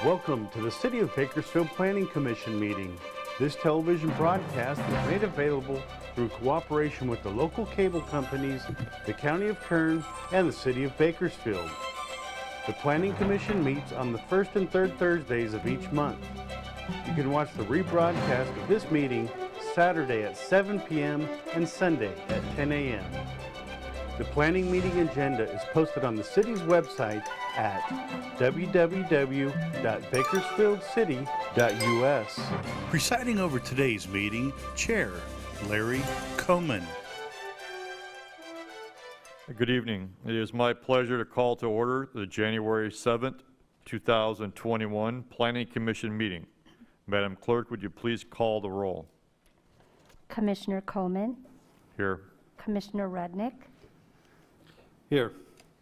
Welcome to the City of Bakersfield Planning Commission meeting. This television broadcast is made available through cooperation with the local cable companies, the County of Kern, and the City of Bakersfield. The Planning Commission meets on the first and third Thursdays of each month. You can watch the rebroadcast of this meeting Saturday at 7 p.m. and Sunday at 10 a.m. The planning meeting agenda is posted on the city's website at www.bakersfieldcity.us. Presiding over today's meeting, Chair Larry Coman. Good evening. It is my pleasure to call to order the January 7th, 2021 Planning Commission meeting. Madam Clerk, would you please call the roll? Commissioner Coleman. Here. Commissioner Rudnick. Here.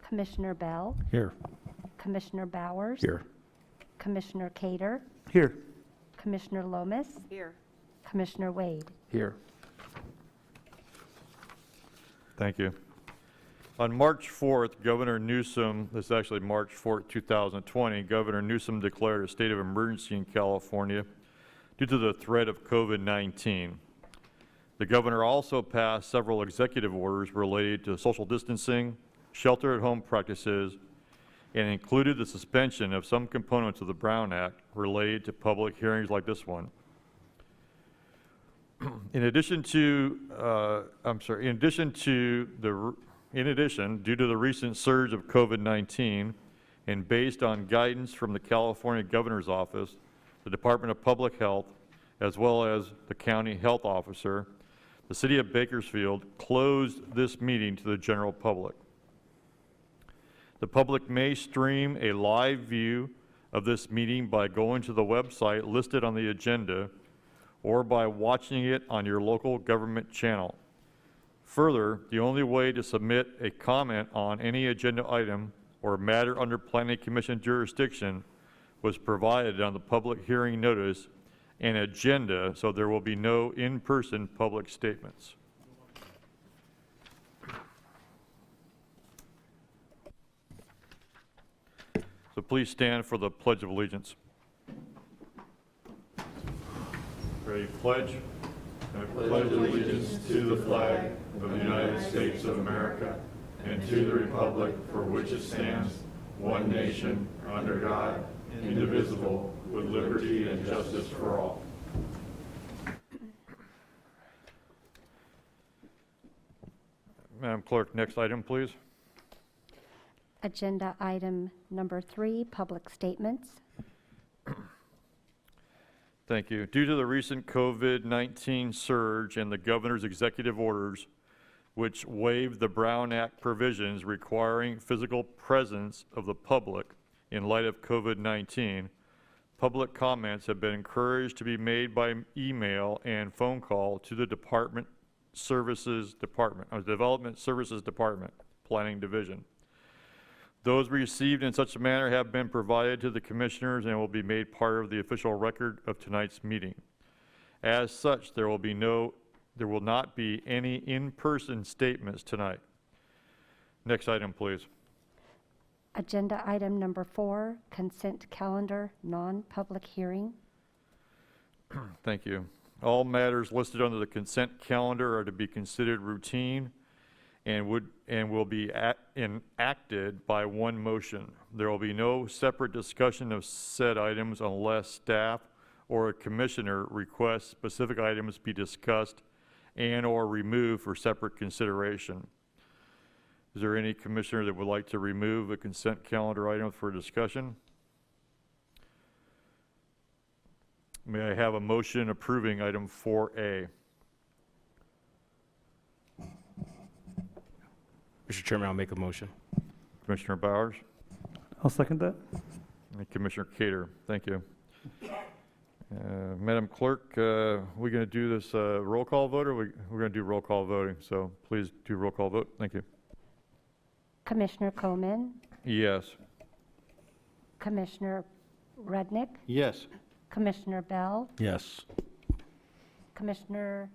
Commissioner Bell. Here. Commissioner Bowers. Here. Commissioner Cater. Here. Commissioner Lomas. Here. Commissioner Wade. Here. Thank you. On March 4th, Governor Newsom, this is actually March 4th, 2020, Governor Newsom declared a state of emergency in California due to the threat of COVID-19. The governor also passed several executive orders related to social distancing, shelter-at-home practices, and included the suspension of some components of the Brown Act related to public hearings like this one. In addition, due to the recent surge of COVID-19 and based on guidance from the California Governor's Office, the Department of Public Health, as well as the county health officer, the City of Bakersfield closed this meeting to the general public. The public may stream a live view of this meeting by going to the website listed on the agenda or by watching it on your local government channel. Further, the only way to submit a comment on any agenda item or matter under Planning Commission jurisdiction was provided on the public hearing notice and agenda, so there will be no in-person public statements. So please stand for the Pledge of Allegiance. Ready, pledge. I pledge allegiance to the flag of the United States of America and to the republic for which it stands, one nation, under God, indivisible, with liberty and justice for all. Madam Clerk, next item, please. Agenda item number 3, public statements. Thank you. Due to the recent COVID-19 surge and the governor's executive orders, which waived the Brown Act provisions requiring physical presence of the public in light of COVID-19, public comments have been encouraged to be made by email and phone call to the Development Services Department, Planning Division. Those received in such a manner have been provided to the commissioners and will be made part of the official record of tonight's meeting. As such, there will not be any in-person statements tonight. Next item, please. Agenda item number 4, consent calendar, non-public hearing. Thank you. All matters listed under the consent calendar are to be considered routine and will be enacted by one motion. There will be no separate discussion of said items unless staff or a commissioner requests specific items be discussed and or removed for separate consideration. Is there any commissioner that would like to remove a consent calendar item for discussion? May I have a motion approving item 4A? Mr. Chairman, I'll make a motion. Commissioner Bowers? I'll second that. And Commissioner Cater, thank you. Madam Clerk, we're going to do this roll call vote, or we're going to do roll call voting, so please do roll call vote. Thank you. Commissioner Coleman. Yes. Commissioner Rudnick. Yes. Commissioner Bell. Yes. Commissioner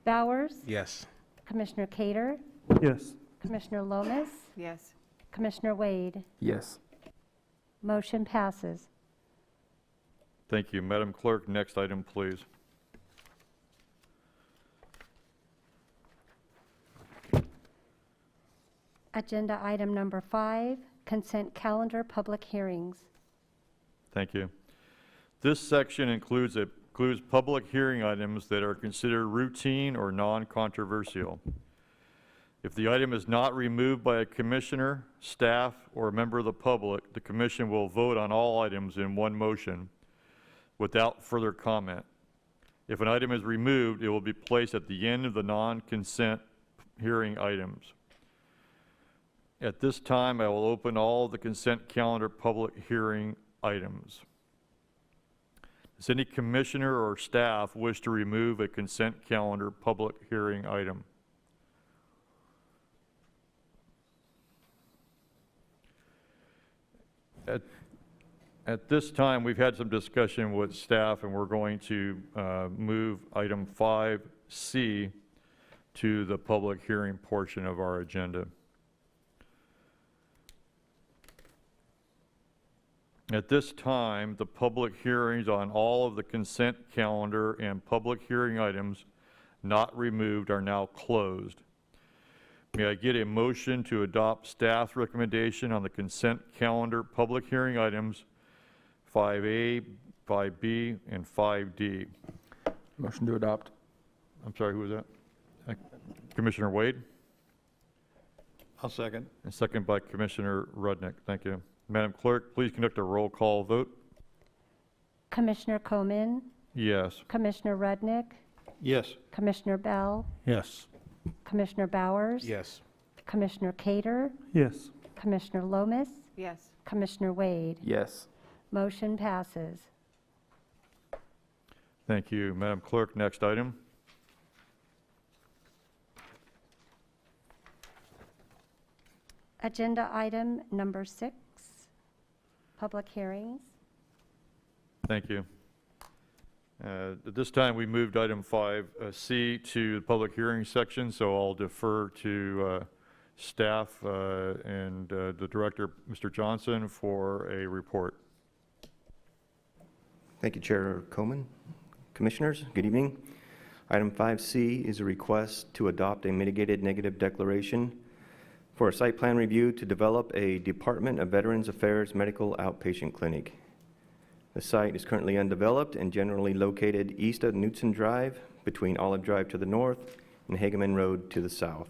Bowers. Yes. Commissioner Cater. Yes. Commissioner Lomas. Yes. Commissioner Wade. Yes. Motion passes. Thank you. Madam Clerk, next item, please. Agenda item number 5, consent calendar public hearings. Thank you. This section includes public hearing items that are considered routine or non-controversial. If the item is not removed by a commissioner, staff, or a member of the public, the commission will vote on all items in one motion without further comment. If an item is removed, it will be placed at the end of the non-consent hearing items. At this time, I will open all the consent calendar public hearing items. Does any commissioner or staff wish to remove a consent calendar public hearing item? At this time, we've had some discussion with staff, and we're going to move item 5C to the public hearing portion of our agenda. At this time, the public hearings on all of the consent calendar and public hearing items not removed are now closed. May I get a motion to adopt staff's recommendation on the consent calendar public hearing items 5A, 5B, and 5D? Motion to adopt. I'm sorry, who was that? Commissioner Wade? I'll second. And second by Commissioner Rudnick. Thank you. Madam Clerk, please conduct a roll call vote. Commissioner Coman, Yes. Commissioner Rudnick, Yes. Commissioner Bell, Yes. Commissioner Bowers, Yes. Commissioner Cater, Yes. Commissioner Lomas, Yes. Commissioner Wade. Yes. Motion passes. Thank you. Madam Clerk, next item. Agenda item number 6, public hearings. Thank you. At this time, we moved item 5C to the public hearing section, so I'll defer to staff and the director, Mr. Johnson, for a report. Thank you, Chair Coman. Commissioners, good evening. Item 5C is a request to adopt a mitigated negative declaration for a site plan review to develop a Department of Veterans Affairs medical outpatient clinic. The site is currently undeveloped and generally located east of Knutson Drive, between Olive Drive to the north and Hageman Road to the south.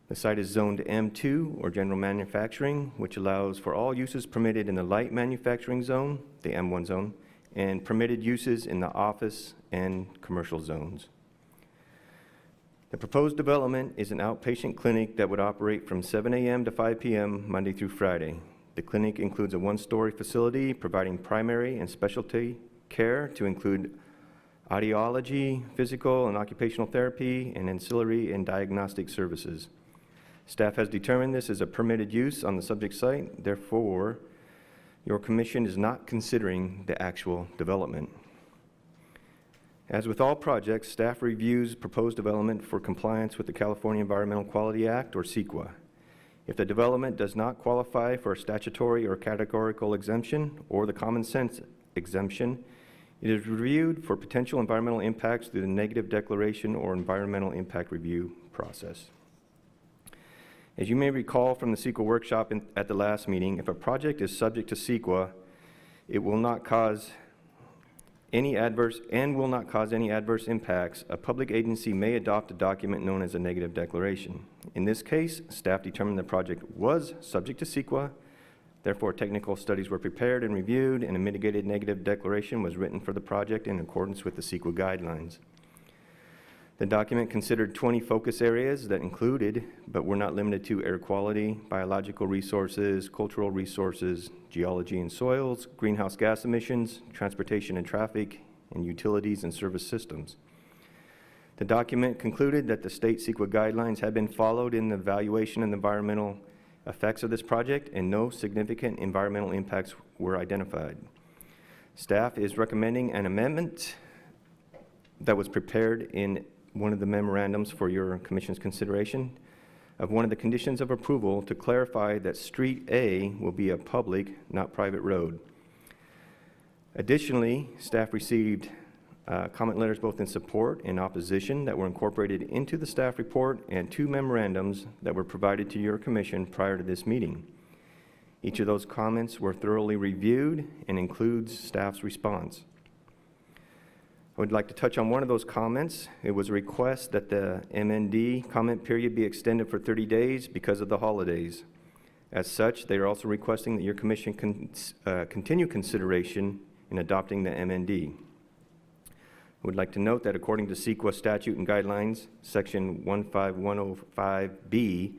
The site is zoned M2, or general manufacturing, which allows for all uses permitted in the light manufacturing zone, the M1 zone, and permitted uses in the office and commercial zones. The proposed development is an outpatient clinic that would operate from 7 a.m. to 5 p.m. Monday through Friday. The clinic includes a one-story facility providing primary and specialty care to include audiology, physical and occupational therapy, and ancillary and diagnostic services. Staff has determined this is a permitted use on the subject site. Therefore, your commission is not considering the actual development. As with all projects, staff reviews proposed development for compliance with the California Environmental Quality Act, or CEQA. If the development does not qualify for a statutory or categorical exemption or the common sense exemption, it is reviewed for potential environmental impacts through the negative declaration or environmental impact review process. As you may recall from the CEQA workshop at the last meeting, if a project is subject to CEQA, it will not cause any adverse impacts. A public agency may adopt a document known as a negative declaration. In this case, staff determined the project was subject to CEQA. Therefore, technical studies were prepared and reviewed, and a mitigated negative declaration was written for the project in accordance with the CEQA guidelines. The document considered 20 focus areas that included, but were not limited to, air quality, biological resources, cultural resources, geology and soils, greenhouse gas emissions, transportation and traffic, and utilities and service systems. The document concluded that the state CEQA guidelines had been followed in the evaluation and environmental effects of this project, and no significant environmental impacts were identified. Staff is recommending an amendment that was prepared in one of the memorandums for your commission's consideration. of one of the conditions of approval to clarify that Street A will be a public, not private road. Additionally, staff received comment letters both in support and opposition that were incorporated into the staff report and 2 memorandums that were provided to your commission prior to this meeting. Each of those comments were thoroughly reviewed and includes staff's response. I would like to touch on one of those comments. It was a request that the MND comment period be extended for 30 days because of the holidays. As such, they are also requesting that your commission continue consideration in adopting the MND. I would like to note that according to CEQA statute and guidelines, section 15105B,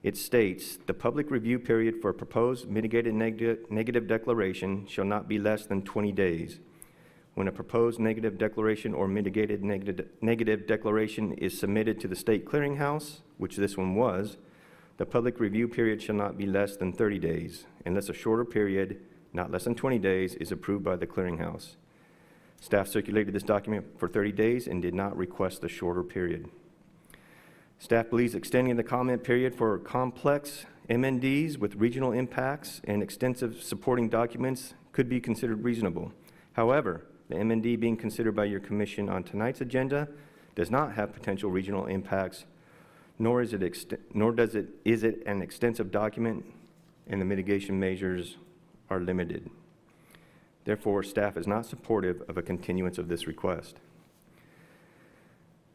it states, the public review period for a proposed mitigated negative declaration shall not be less than 20 days. When a proposed negative declaration or mitigated negative declaration is submitted to the state clearinghouse, which this one was, the public review period shall not be less than 30 days, unless a shorter period, not less than 20 days, is approved by the clearinghouse. Staff circulated this document for 30 days and did not request a shorter period. Staff believes extending the comment period for complex MNDs with regional impacts and extensive supporting documents could be considered reasonable. However, the MND being considered by your commission on tonight's agenda does not have potential regional impacts, nor is it an extensive document, and the mitigation measures are limited. Therefore, staff is not supportive of a continuance of this request.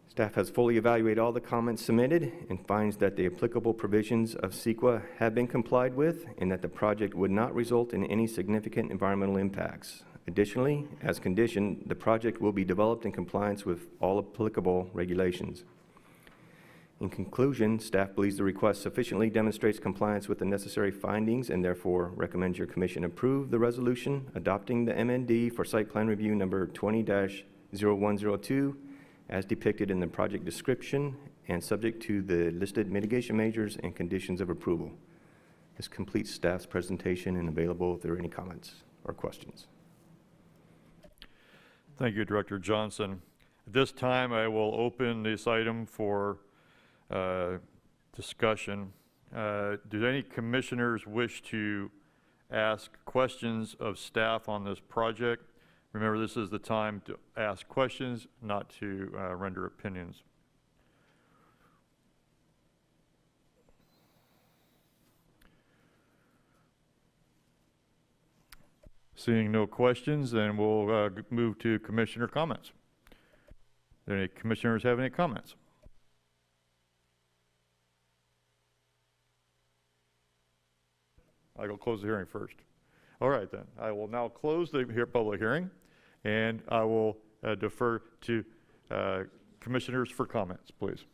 Staff has fully evaluated all the comments submitted and finds that the applicable provisions of CEQA have been complied with and that the project would not result in any significant environmental impacts. Additionally, as conditioned, the project will be developed in compliance with all applicable regulations. In conclusion, staff believes the request sufficiently demonstrates compliance with the necessary findings and therefore recommends your commission approve the resolution adopting the MND for site plan review number 20-0102 as depicted in the project description and subject to the listed mitigation measures and conditions of approval. This completes staff's presentation and available if there are any comments or questions. Thank you, Director Johnson. At this time, I will open this item for discussion. Do any commissioners wish to ask questions of staff on this project? Remember, this is the time to ask questions, not to render opinions. Seeing no questions, then we'll move to commissioner comments. Do any commissioners have any comments? I will close the hearing first. All right, then. I will now close the public hearing, and I will defer to commissioners for comments, please.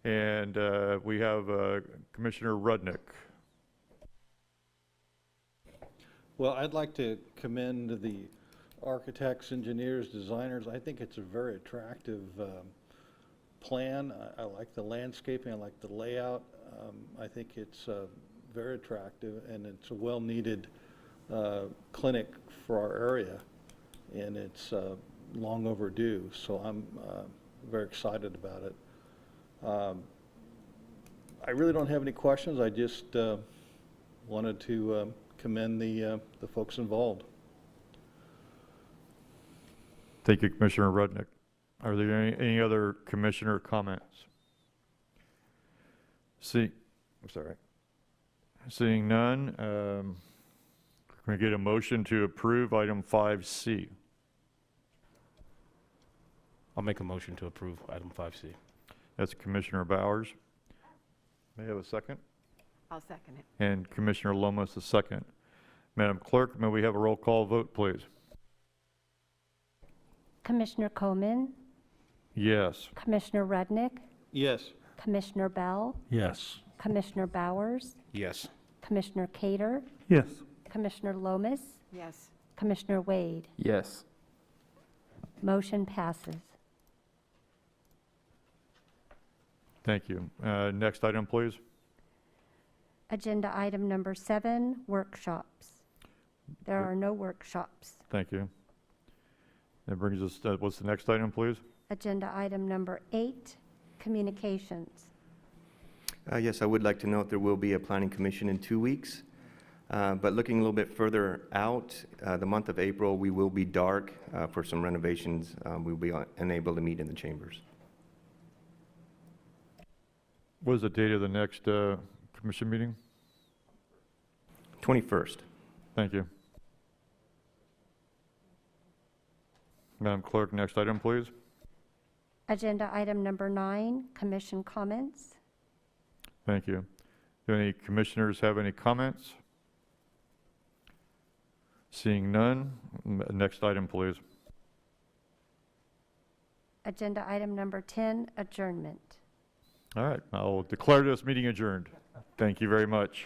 And we have Commissioner Rudnick. Well, I'd like to commend the architects, engineers, designers. I think it's a very attractive plan. I like the landscaping, I like the layout. I think it's very attractive, and it's a well-needed clinic for our area, and it's long overdue, so I'm very excited about it. I really don't have any questions. I just wanted to commend the folks involved. Thank you, Commissioner Rudnick. Are there any other commissioner comments? Seeing none, can we get a motion to approve item 5C? I'll make a motion to approve item 5C. That's Commissioner Bowers. May I have a second? I'll second it. And Commissioner Lomas, a second. Madam Clerk, may we have a roll call vote, please? Commissioner Coleman, Yes. Commissioner Rudnick, Yes. Commissioner Bell, Yes. Commissioner Bowers, Yes. Commissioner Cater, Yes. Commissioner Lomas, Yes. Commissioner Wade. Yes. Motion passes. Thank you. Next item, please. Agenda item number 7, workshops. There are no workshops. Thank you. That brings us, what's the next item, please? Agenda item number 8, communications. Yes, I would like to note there will be a planning commission in 2 weeks. But looking a little bit further out, the month of April, we will be dark for some renovations. We'll be unable to meet in the chambers. What is the date of the next commission meeting? 21st. Thank you. Madam Clerk, next item, please. Agenda item number 9, commission comments. Thank you. Do any commissioners have any comments? Seeing none, next item, please. Agenda item number 10, adjournment. All right, I'll declare this meeting adjourned. Thank you very much.